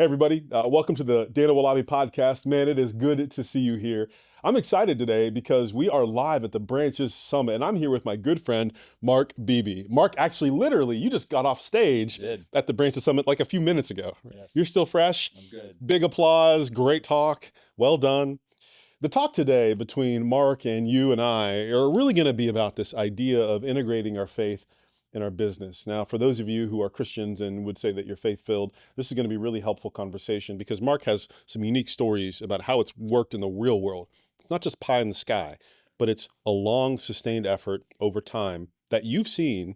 Hey, everybody. Welcome to the Owolabi podcast. Man, it is good to see you here. I'm excited today because we are live at the Branches Summit, and I'm here with my good friend, Mark Beebe. Mark, actually, literally, you just got off stage at the Branches Summit like a few minutes ago. Yes. You're still fresh? I'm good. Big applause, great talk, well done. The talk today between Mark and you and I are really going to be about this idea of integrating our faith in our business. Now, for those of you who are Christians and would say that you're faith-filled, this is going to be a really helpful conversation because Mark has some unique stories about how it's worked in the real world. It's not just pie in the sky, but it's a long, sustained effort over time that you've seen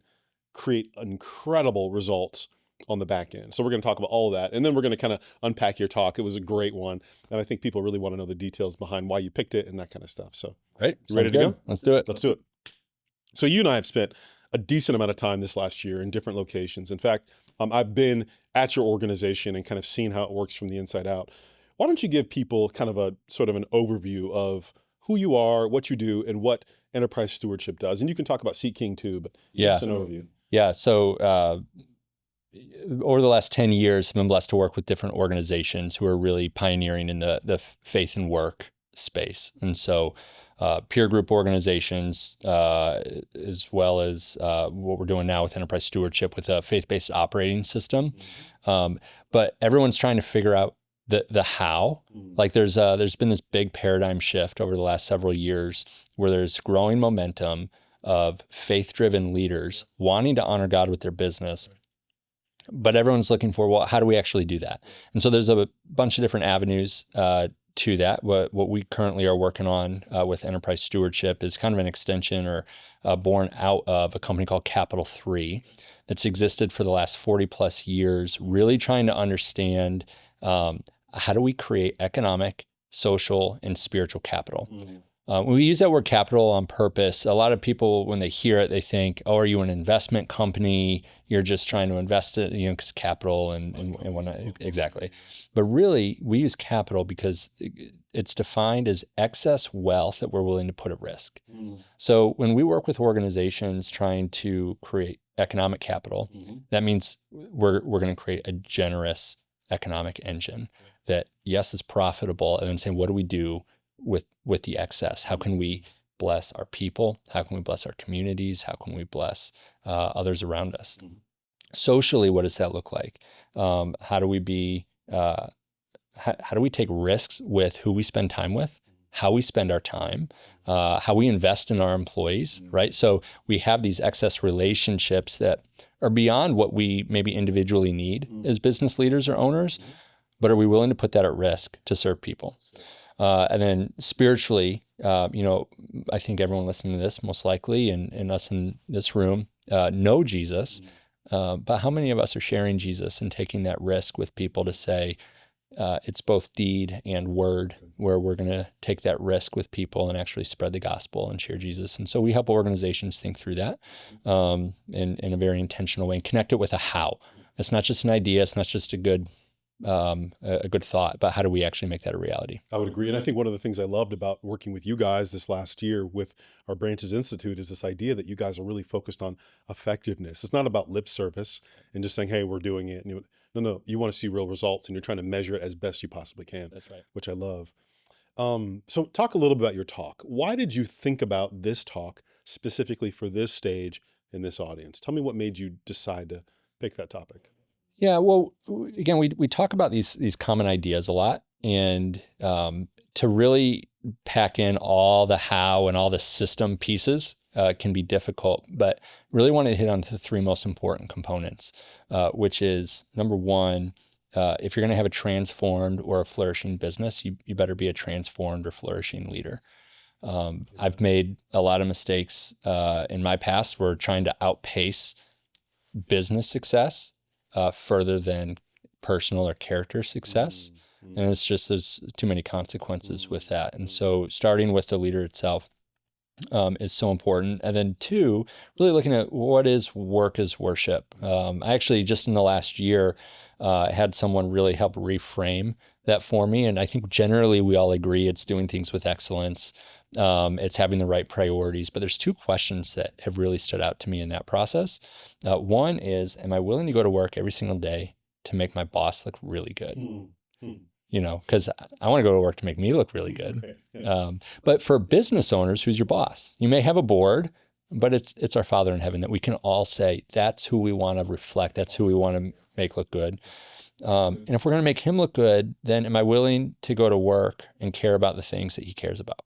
create incredible results on the back end. So we're going to talk about all of that. And then we're going to kind of unpack your talk. It was a great one. And I think people really want to know the details behind why you picked it and that kind of stuff. So, right. You ready to go? Let's do it. Let's do it. So you and I have spent a decent amount of time this last year in different locations. In fact, I've been at your organization and kind of seen how it works from the inside out. Why don't you give people kind of a sort of an overview of who you are, what you do, and what enterprise stewardship does? And you can talk about Seat King too, but yeah, just an overview. Yeah. So over the last 10 years, I've been blessed to work with different organizations who are really pioneering in the faith and work space. And so peer group organizations, as well as what we're doing now with enterprise stewardship with a faith-based operating system. But everyone's trying to figure out the how. Like there's been this big paradigm shift over the last several years where there's growing momentum of faith-driven leaders wanting to honor God with their business. But everyone's looking for, well, how do we actually do that? And so there's a bunch of different avenues to that. What we currently are working on with enterprise stewardship is kind of an extension or born out of a company called Capital 3 that's existed for the last 40 plus years, really trying to understand how do we create economic, social, and spiritual capital. We use that word capital on purpose. A lot of people, when they hear it, they think, oh, are you an investment company? You're just trying to invest it, because capital and whatnot. Exactly. But really, we use capital because it's defined as excess wealth that we're willing to put at risk. So when we work with organizations trying to create economic capital, that means we're going to create a generous economic engine that, yes, is profitable, and then saying, what do we do with the excess? How can we bless our people? How can we bless our communities? How can we bless others around us? Socially, what does that look like? How do we be? How do we take risks with who we spend time with? How we spend our time? How we invest in our employees? Right. So we have these excess relationships that are beyond what we maybe individually need as business leaders or owners, but are we willing to put that at risk to serve people? And then spiritually, I think everyone listening to this most likely and us in this room know Jesus, but how many of us are sharing Jesus and taking that risk with people to say it's both deed and word, where we're going to take that risk with people and actually spread the gospel and share Jesus? And so we help organizations think through that in a very intentional way and connect it with a how. It's not just an idea. It's not just a good thought, but how do we actually make that a reality? I would agree. And I think one of the things I loved about working with you guys this last year with our Branches Institute is this idea that you guys are really focused on effectiveness. It's not about lip service and just saying, hey, we're doing it. And no, you want to see real results and you're trying to measure it as best you possibly can. That's right. Which I love. So talk a little bit about your talk. Why did you think about this talk specifically for this stage in this audience? Tell me what made you decide to pick that topic. Yeah, well, again, we talk about these common ideas a lot, and to really pack in all the how and all the system pieces can be difficult, but really want to hit on the three most important components, which is number one, if you're going to have a transformed or a flourishing business, you better be a transformed or flourishing leader. I've made a lot of mistakes in my past where trying to outpace business success further than personal or character success. And it's just, there's too many consequences with that. And so starting with the leader itself is so important. And then two, really looking at what is work as worship. I actually, just in the last year, had someone really help reframe that for me. And I think generally we all agree it's doing things with excellence. It's having the right priorities, but there's two questions that have really stood out to me in that process. One is, am I willing to go to work every single day to make my boss look really good. Mm-hmm. You know, because I want to go to work to make me look really good. Right. Yeah. But for business owners, who's your boss? You may have a board, but it's our Father in heaven that we can all say, that's who we want to reflect. That's who we want to make look good. And if we're going to make him look good, then am I willing to go to work and care about the things that he cares about?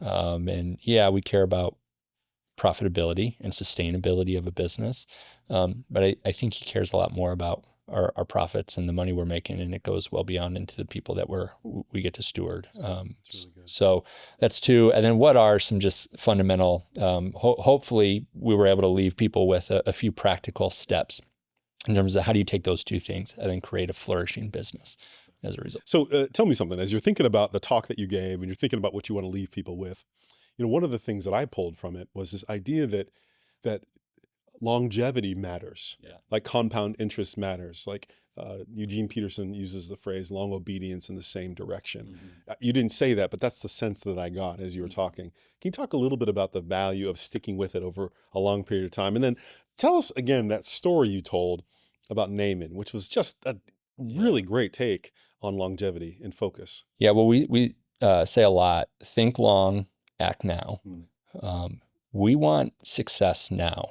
And yeah, we care about profitability and sustainability of a business. But I think he cares a lot more about our profits and the money we're making, and it goes well beyond into the people that we get to steward. Really so that's two. And then what are some just fundamental, hopefully we were able to leave people with a few practical steps in terms of how do you take those two things and then create a flourishing business as a result. So tell me something, as you're thinking about the talk that you gave and you're thinking about what you want to leave people with, one of the things that I pulled from it was this idea that longevity matters, like compound interest matters. Like Eugene Peterson uses the phrase long obedience in the same direction. You didn't say that, but that's the sense that I got as you were talking. Can you talk a little bit about the value of sticking with it over a long period of time? And then tell us again that story you told about Naaman, which was just a really great take on longevity and focus. Yeah, well, we say a lot, think long, act now. We want success now.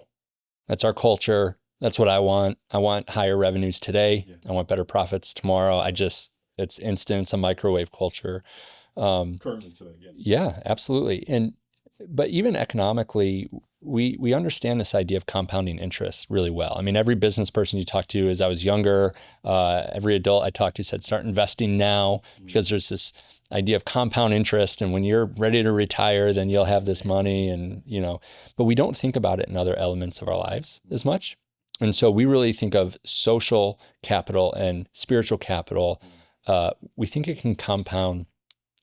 That's our culture. That's what I want. I want higher revenues today. I want better profits tomorrow. It's instant. It's a microwave culture. Currently today, yeah, absolutely. But even economically, we understand this idea of compounding interest really well. I mean, every business person you talk to, as I was younger, every adult I talked to said, start investing now, because there's this idea of compound interest. And when you're ready to retire, then you'll have this money but we don't think about it in other elements of our lives as much. And so we really think of social capital and spiritual capital. We think it can compound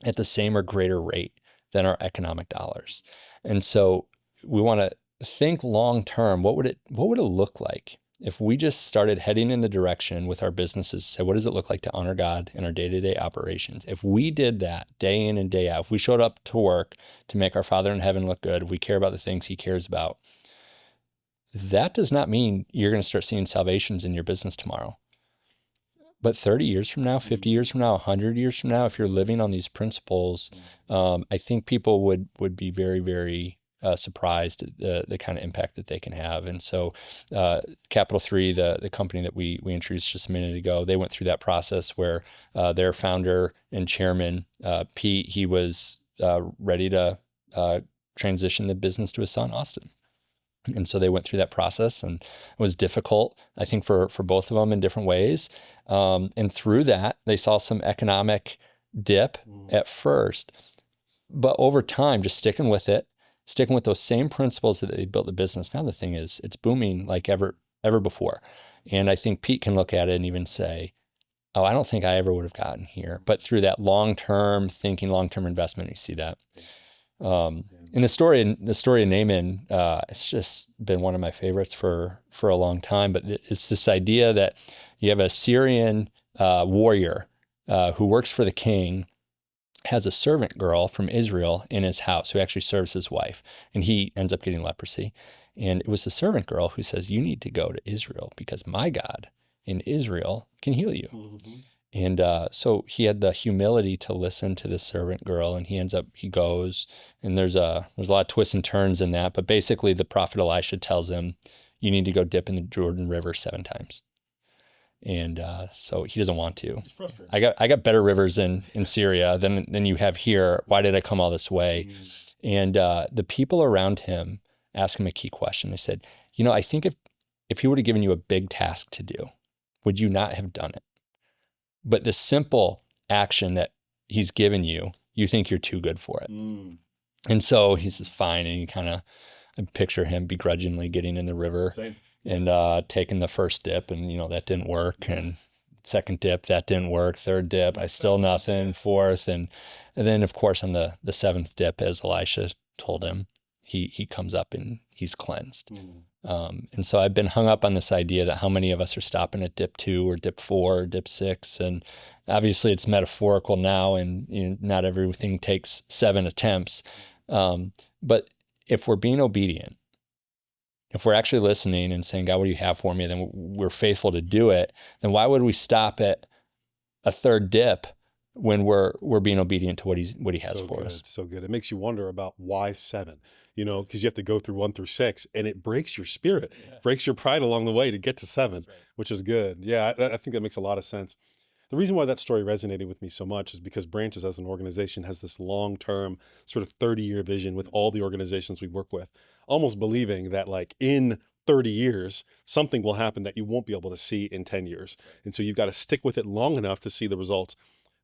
at the same or greater rate than our economic dollars. And so we want to think long term. What would it look like if we just started heading in the direction with our businesses? So what does it look like to honor God in our day-to-day operations? If we did that day in and day out, if we showed up to work to make our Father in heaven look good, if we care about the things he cares about, that does not mean you're going to start seeing salvations in your business tomorrow. But 30 years from now, 50 years from now, 100 years from now, if you're living on these principles, I think people would be very, very surprised at the kind of impact that they can have. And so Capital 3, the company that we introduced just a minute ago, they went through that process where their founder and chairman, Pete, he was ready to transition the business to his son, Austin. And so they went through that process, and it was difficult, I think, for both of them in different ways. And through that, they saw some economic dip at first, but over time, just sticking with those same principles that they built the business. Now the thing is, it's booming like ever before. And I think Pete can look at it and even say, oh, I don't think I ever would have gotten here. But through that long-term thinking, long-term investment, you see that. In the story of Naaman, it's just been one of my favorites for a long time. But it's this idea that you have a Syrian warrior who works for the king, has a servant girl from Israel in his house who actually serves his wife, and he ends up getting leprosy. And it was the servant girl who says, you need to go to Israel because my God in Israel can heal you. And so he had the humility to listen to this servant girl, and he goes, and there's a lot of twists and turns in that, but basically the prophet Elisha tells him, you need to go dip in the Jordan River 7 times. And so he doesn't want to. It's frustrating. I got better rivers in Syria than you have here. Why did I come all this way? And the people around him asked him a key question. They said, I think if he would have given you a big task to do, would you not have done it? But the simple action that he's given you, you think you're too good for it. And so he says, fine. And you kind of picture him begrudgingly getting in the river and taking the first dip. And, that didn't work. And second dip, that didn't work. Third dip, I still nothing. Fourth. And then, of course, on the 7th dip, as Elisha told him, he comes up and he's cleansed. And so I've been hung up on this idea that how many of us are stopping at dip 2 or dip 4 or dip 6. And obviously it's metaphorical now, and not everything takes 7 attempts. But if we're being obedient if we're actually listening and saying, God, what do you have for me? Then we're faithful to do it. Then why would we stop at a third dip when we're being obedient to what he has So for good, us? so good. It makes you wonder about why 7, because you have to go through 1 through 6, and it breaks your spirit, breaks your pride along the way to get to 7, which is good. Yeah, I think that makes a lot of sense. The reason why that story resonated with me so much is because Branches as an organization has this long-term sort of 30-year vision with all the organizations we work with, almost believing that like in 30 years, something will happen that you won't be able to see in 10 years. And so you've got to stick with it long enough to see the results.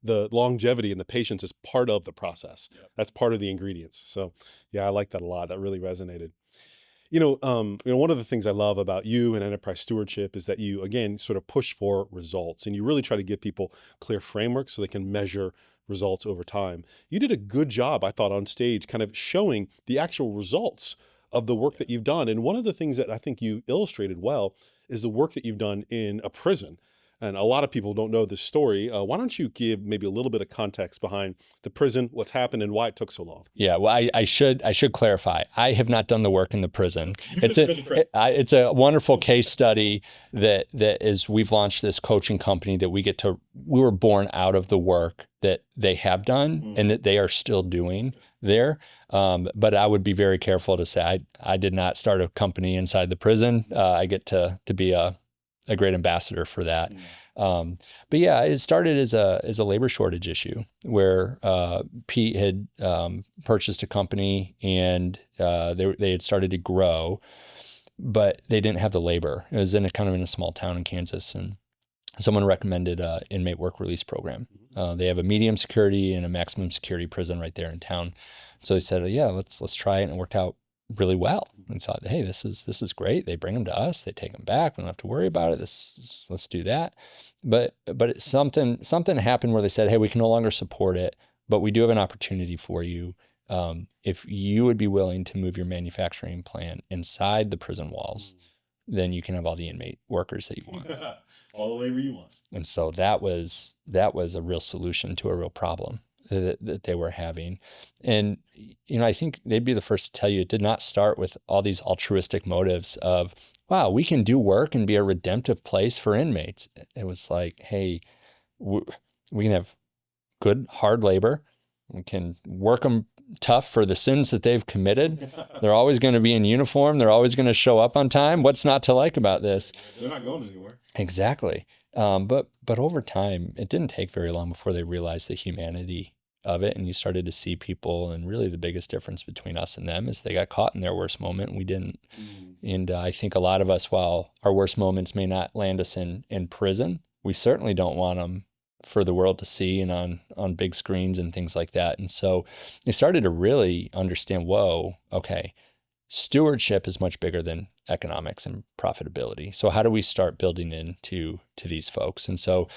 The longevity and the patience is part of the process. That's part of the ingredients. So yeah, I like that a lot. That really resonated. One of the things I love about you and enterprise stewardship is that you, again, sort of push for results, and you really try to give people clear frameworks so they can measure results over time. You did a good job, I thought, on stage, kind of showing the actual results of the work that you've done. And one of the things that I think you illustrated well is the work that you've done in a prison. And a lot of people don't know this story. Why don't you give maybe a little bit of context behind the prison, what's happened, and why it took so long? Yeah, well, I should clarify. I have not done the work in the prison. It's a wonderful case study that is, we've launched this coaching company that we were born out of the work that they have done and that they are still doing there. But I would be very careful to say I did not start a company inside the prison. I get to be a great ambassador for that. But yeah, it started as a labor shortage issue where Pete had purchased a company and they had started to grow, but they didn't have the labor. It was in a small town in Kansas, and someone recommended an inmate work release program. They have a medium security and a maximum security prison right there in town. So they said, yeah, let's try it, and it worked out really well. We thought, hey, this is great. They bring them to us, they take them back. We don't have to worry about it. Let's do that. But something happened where they said, hey, we can no longer support it, but we do have an opportunity for you. If you would be willing to move your manufacturing plant inside the prison walls, then you can have all the inmate workers that you want. All the labor you want. And so that was a real solution to a real problem that they were having. And, I think they'd be the first to tell you it did not start with all these altruistic motives of, wow, we can do work and be a redemptive place for inmates. It was like, hey, we can have good, hard labor. We can work them tough for the sins that they've committed. They're always going to be in uniform. They're always going to show up on time. What's not to like about this? They're not going anywhere. Exactly. But over time, it didn't take very long before they realized the humanity of it, and you started to see people. And really, the biggest difference between us and them is they got caught in their worst moment, and we didn't. And I think a lot of us, while our worst moments may not land us in prison, we certainly don't want them for the world to see and on big screens and things like that. And so they started to really understand, whoa, okay, stewardship is much bigger than economics and profitability. So how do we start building into these folks? And so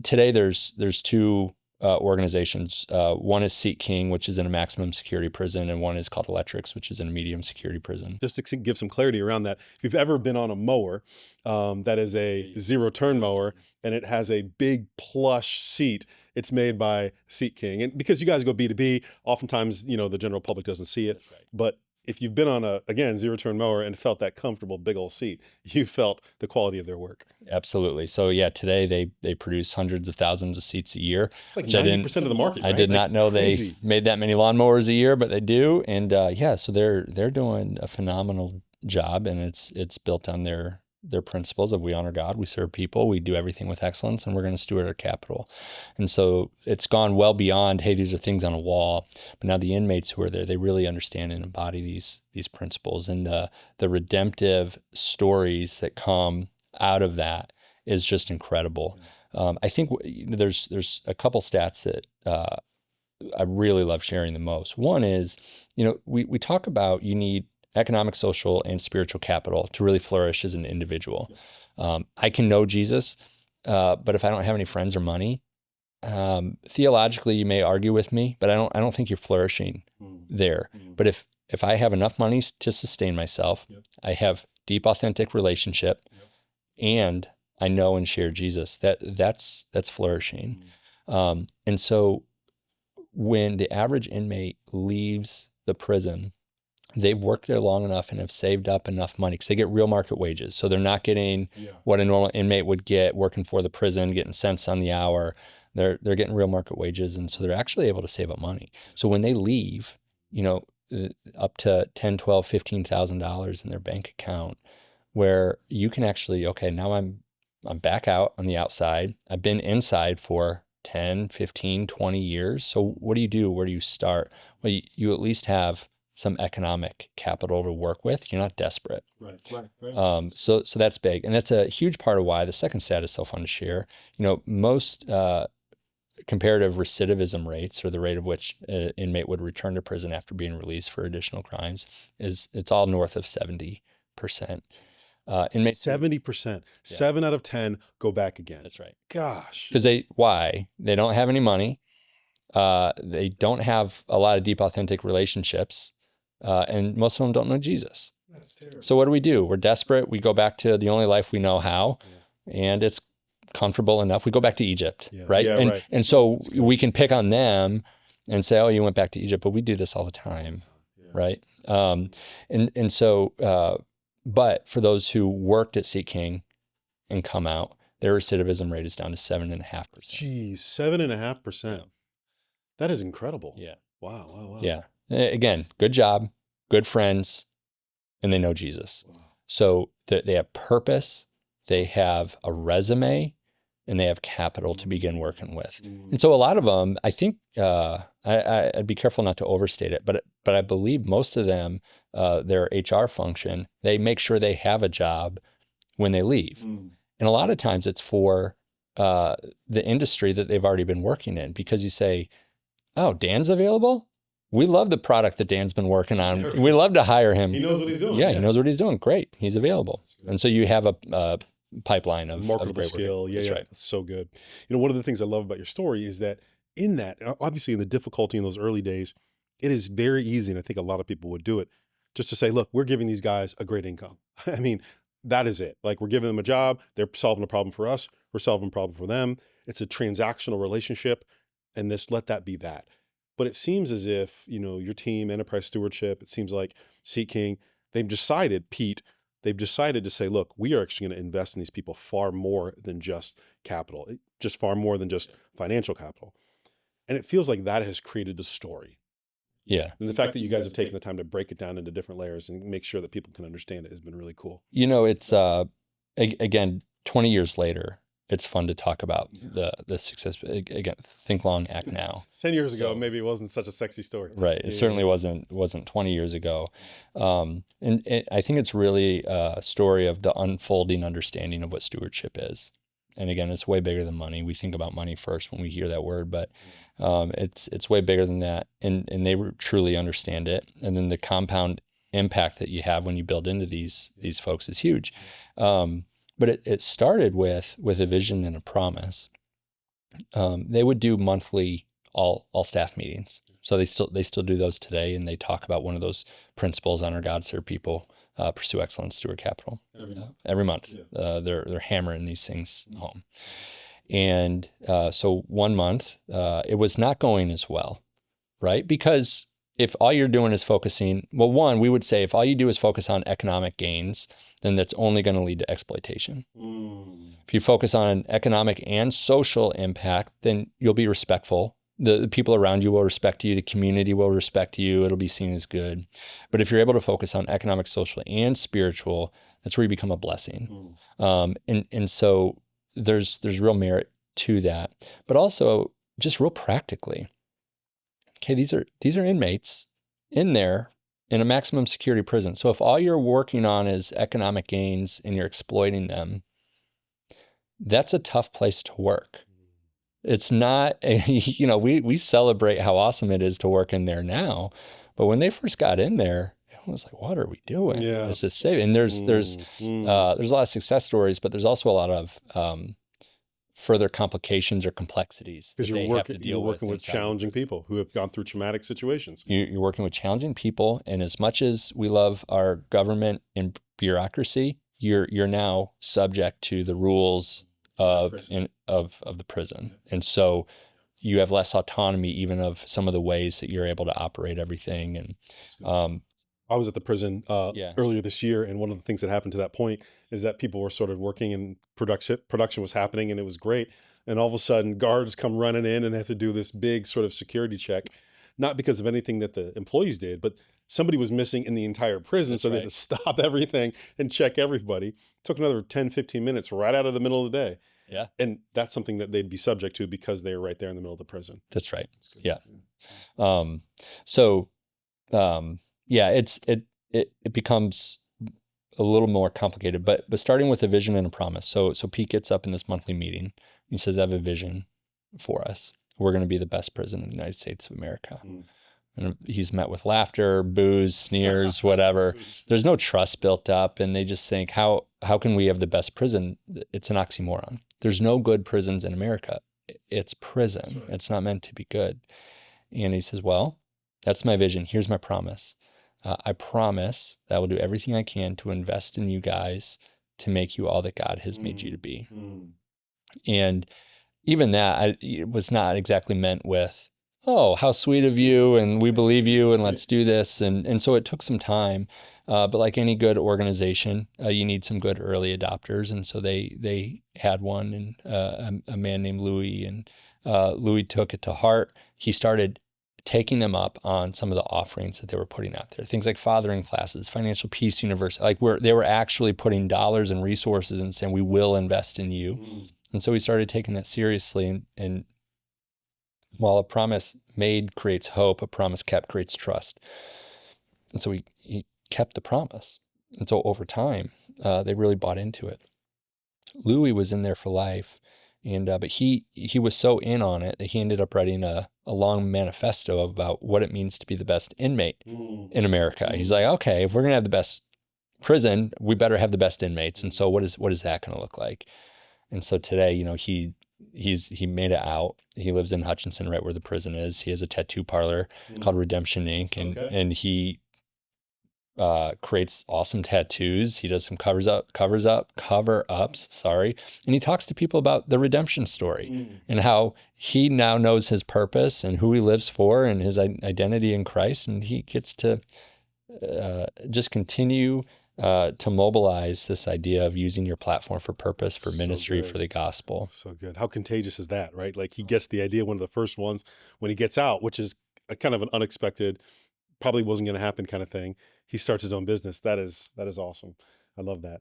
today there's 2 organizations. One is Seat King, which is in a maximum security prison, and one is called Electrics, which is in a medium security prison. Just to give some clarity around that, if you've ever been on a mower, that is a zero-turn mower, and it has a big plush seat, it's made by Seat King. And because you guys go B2B, oftentimes, the general public doesn't see it. Right. But if you've been on again, zero-turn mower and felt that comfortable big old seat, you felt the quality of their work. Absolutely. So yeah, today they produce hundreds of thousands of seats a year. It's like 90% of the market, right? I did not know they made that many lawnmowers a year, but they do. And so they're doing a phenomenal job, and it's built on their principles of we honor God, we serve people, we do everything with excellence, and we're going to steward our capital. And so it's gone well beyond, hey, these are things on a wall. But now the inmates who are there, they really understand and embody these principles, and the redemptive stories that come out of that is just incredible. I think there's a couple stats that I really love sharing the most. One is, we talk about you need economic, social, and spiritual capital to really flourish as an individual. I can know Jesus, but if I don't have any friends or money, theologically you may argue with me, but I don't think you're flourishing there. But if I have enough money to sustain myself, I have deep, authentic relationship, and I know and share Jesus, that's flourishing. And so when the average inmate leaves the prison, they've worked there long enough and have saved up enough money because they get real market wages. So they're not getting what a normal inmate would get working for the prison, getting cents on the hour. They're getting real market wages. And so they're actually able to save up money. So when they leave, up to $10, $12, $15,000 in their bank account, where you can actually, okay, now I'm back out on the outside. I've been inside for 10, 15, 20 years. So what do you do? Where do you start? Well, you at least have some economic capital to work with. You're not desperate. Right. So that's big. And that's a huge part of why the second stat is so fun to share. Most comparative recidivism rates, or the rate of which an inmate would return to prison after being released for additional crimes, it's all north of 70%. Inmates 70%, 7 out of 10 go back again. That's right. Gosh. Because they don't have any money. They don't have a lot of deep, authentic relationships. And most of them don't know Jesus. That's terrible. So what do? We're desperate. We go back to the only life we know how, and it's comfortable enough. We go back to Egypt, right? Yeah, right. And so we can pick on them and say, oh, you went back to Egypt, but we do this all the time, right? But for those who worked at Seat King and come out, their recidivism rate is down to 7.5%. Geez, 7.5%. That is incredible. Yeah. Wow. Yeah. Again, good job, good friends, and they know Jesus. Wow. So they have purpose, they have a resume, and they have capital to begin working with. And so a lot of them, I think, I'd be careful not to overstate it, but I believe most of them, their HR function, they make sure they have a job when they leave. And a lot of times it's for the industry that they've already been working in, because you say, oh, Dan's available? We love the product that Dan's been working on. We love to hire him. He knows what he's doing. Yeah, he knows what he's doing. Great. He's available. And so you have a pipeline of marketable great skill. work. Yeah, Right. That's so good. One of the things I love about your story is that obviously in the difficulty in those early days, it is very easy, and I think a lot of people would do it, just to say, look, we're giving these guys a great income. I mean, that is it. Like, we're giving them a job. They're solving a problem for us. We're solving a problem for them. It's a transactional relationship, and let that be that. But it seems as if, your team, Enterprise Stewardship, it seems like Seat King, they've decided to say, look, we are actually going to invest in these people far more than just capital, just far more than just financial capital. And it feels like that has created the story. Yeah. And the fact that you guys have taken the time to break it down into different layers and make sure that people can understand it has been really cool. It's, again, 20 years later, it's fun to talk about the success. Again, think long, act now. 10 years ago, maybe it wasn't such a sexy story. Right. It certainly wasn't 20 years ago. And I think it's really a story of the unfolding understanding of what stewardship is. And again, it's way bigger than money. We think about money first when we hear that word, but it's way bigger than that. And they truly understand it. And then the compound impact that you have when you build into these folks is huge. But it started with a vision and a promise. They would do monthly all staff meetings. So they still do those today, and they talk about one of those principles: honor God, serve people, pursue excellence, steward capital. Every month. Yeah. They're hammering these things home. And so one month, it was not going as well, right? Because if all you're doing is focusing, we would say if all you do is focus on economic gains, then that's only going to lead to exploitation. If you focus on economic and social impact, then you'll be respectful. The people around you will respect you. The community will respect you. It'll be seen as good. But if you're able to focus on economic, social, and spiritual, that's where you become a blessing. And so there's real merit to that, but also just real practically. Okay, these are inmates in there in a maximum security prison. So if all you're working on is economic gains and you're exploiting them, that's a tough place to work. It's not, we celebrate how awesome it is to work in there now, but when they first got in there, it was like, what are we doing? Yeah. This is safe. And there's a lot of success stories, but there's also a lot of further complications or complexities that they have to deal with. You're working with challenging people who have gone through traumatic situations. You're working with challenging people, and as much as we love our government and bureaucracy, you're now subject to the rules of the prison, and so you have less autonomy even of some of the ways that you're able to operate everything. And I was at the prison Yeah, earlier this year, and one of the things that happened to that point is that people were sort of working and production was happening, and it was great. And all of a sudden, guards come running in, and they have to do this big sort of security check, not because of anything that the employees did, but somebody was missing in the entire prison, that's so they had right. to stop everything and check everybody. It took another 10, 15 minutes right out of the middle of the day. Yeah, And that's something that they'd be subject to because they were right there in the middle of the prison. that's right. So, Yeah. yeah. So yeah, it becomes a little more complicated, but starting with a vision and a promise. So Pete gets up in this monthly meeting. He says, "I have a vision for us. We're going to be the best prison in the United States of America." Mm. And he's met with laughter, boos, sneers, whatever. There's no trust built up, and they just think, how can we have the best prison? It's an oxymoron. There's no good prisons in America. It's prison. Right. It's not meant to be good. And he says, well, that's my vision. Here's my promise. I promise that I will do everything I can to invest in you guys to make you all that God has made you to be. Mm. And even that, it was not exactly meant with, oh, how sweet of you, and we believe you, and let's do this. And so it took some time. But like any good organization, you need some good early adopters. And so they had one, and a man named Louis, and Louis took it to heart. He started taking them up on some of the offerings that they were putting out there. Things like fathering classes, Financial Peace University, like where they were actually putting dollars and resources and saying, we will invest in you. Mm. And so we started taking that seriously. And while a promise made creates hope, a promise kept creates trust. And so he kept the promise. And so over time, they really bought into it. Louis was in there for life. And but he was so in on it that he ended up writing a long manifesto about what it means to be the best inmate in America. He's like, okay, if we're gonna have the best prison, we better have the best inmates. And so what is that gonna look like? And so today, he made it out. He lives in Hutchinson, right where the prison is. He has a tattoo parlor called Redemption Inc. And he creates awesome tattoos. He does some cover-ups, sorry. And he talks to people about the redemption story and how he now knows his purpose and who he lives for and his identity in Christ. And he gets to just continue to mobilize this idea of using your platform for purpose, for ministry, for the gospel. So good. How contagious is that, right? Like he gets the idea, one of the first ones when he gets out, which is a kind of an unexpected, probably wasn't going to happen kind of thing. He starts his own business. That is awesome. I love that.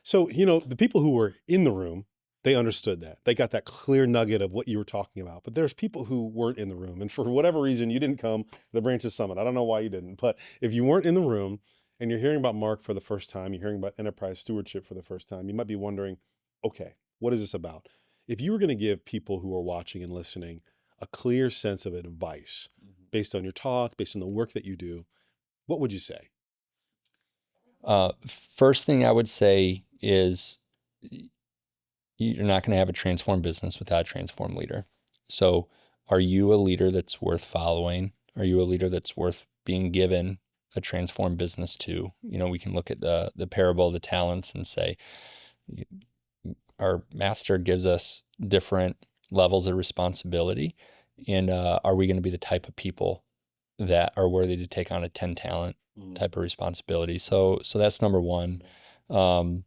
So, the people who were in the room, they understood that. They got that clear nugget of what you were talking about. But there's people who weren't in the room. And for whatever reason, you didn't come to the Branches Summit. I don't know why you didn't. But if you weren't in the room and you're hearing about Mark for the first time, you're hearing about enterprise stewardship for the first time, you might be wondering, okay, what is this about? If you were going to give people who are watching and listening a clear sense of advice based on your talk, based on the work that you do, what would you say? First thing I would say is you're not going to have a transformed business without a transformed leader. So are you a leader that's worth following? Are you a leader that's worth being given a transformed business to? We can look at the parable of the talents and say, our master gives us different levels of responsibility. And are we going to be the type of people that are worthy to take on a 10 talent type of responsibility? So that's number one. And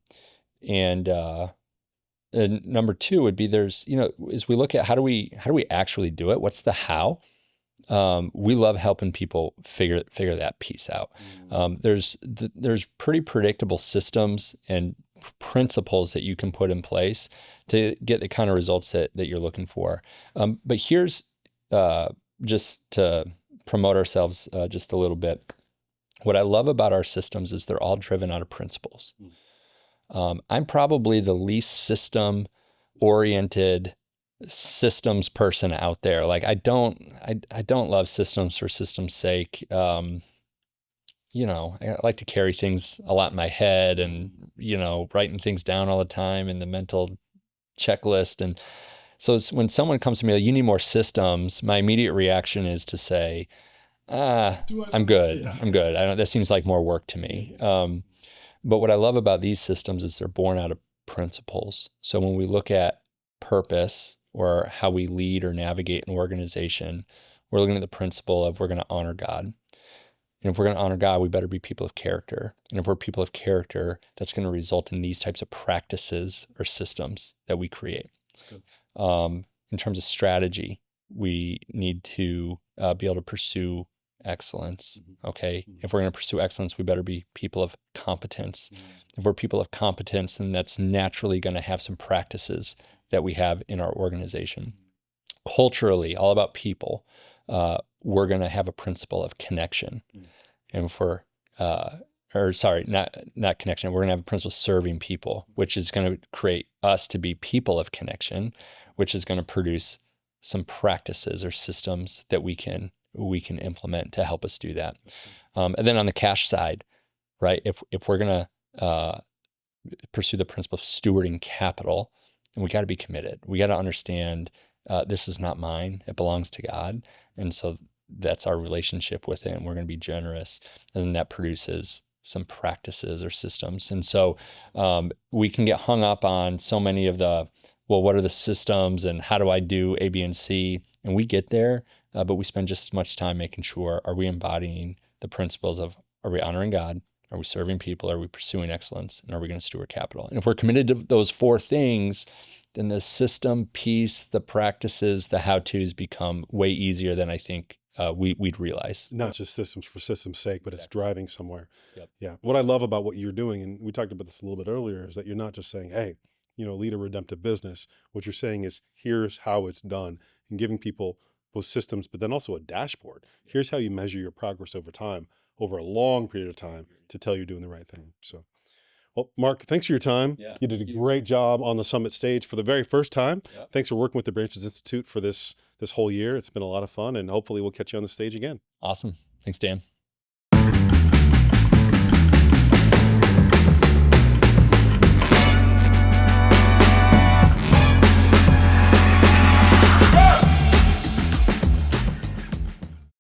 number two would be there's, as we look at how do we actually do it? What's the how? We love helping people figure that piece out. There's pretty predictable systems and principles that you can put in place to get the kind of results that you're looking for. But here's just to promote ourselves just a little bit. What I love about our systems is they're all driven out of principles. I'm probably the least system-oriented systems person out there. Like I don't love systems for system's sake. I like to carry things a lot in my head and, writing things down all the time in the mental checklist. And so when someone comes to me, like, you need more systems, my immediate reaction is to say, I'm good. Yeah. I'm good. That seems like more work to me. But what I love about these systems is they're born out of principles. So when we look at purpose or how we lead or navigate an organization, we're looking at the principle of we're going to honor God. And if we're going to honor God, we better be people of character. And if we're people of character, that's going to result in these types of practices or systems that we create. In terms of strategy, we need to be able to pursue excellence. Okay. If we're going to pursue excellence, we better be people of competence. If we're people of competence, then that's naturally going to have some practices that we have in our organization. Culturally, all about people, we're going to have a principle of connection. And if we're, not connection, we're going to have a principle of serving people, which is going to create us to be people of connection, which is going to produce some practices or systems that we can implement to help us do that. And then on the cash side, right? If we're going to pursue the principle of stewarding capital, then we got to be committed. We got to understand this is not mine; it belongs to God, and so that's our relationship with it. And we're going to be generous, and then that produces some practices or systems. And so we can get hung up on so many of the, well, what are the systems and how do I do A, B, and C? And we get there, but we spend just as much time making sure, are we embodying the principles of, are we honoring God? Are we serving people? Are we pursuing excellence? And are we going to steward capital? And if we're committed to those four things, then the system piece, the practices, the how-tos become way easier than I think we'd realize. Not just systems for system's sake, but it's driving somewhere. Yep. Yeah. What I love about what you're doing, and we talked about this a little bit earlier, is that you're not just saying, hey, lead a redemptive business. What you're saying is, here's how it's done, and giving people both systems, but then also a dashboard. Here's how you measure your progress over time, over a long period of time, to tell you're doing the right thing. So, well, Mark, thanks for your time. Yeah. You did a great job on the summit stage for the very first time. Yep. Thanks for working with the Branches Institute for this whole year. It's been a lot of fun, and hopefully we'll catch you on the stage again. Awesome. Thanks, Dan.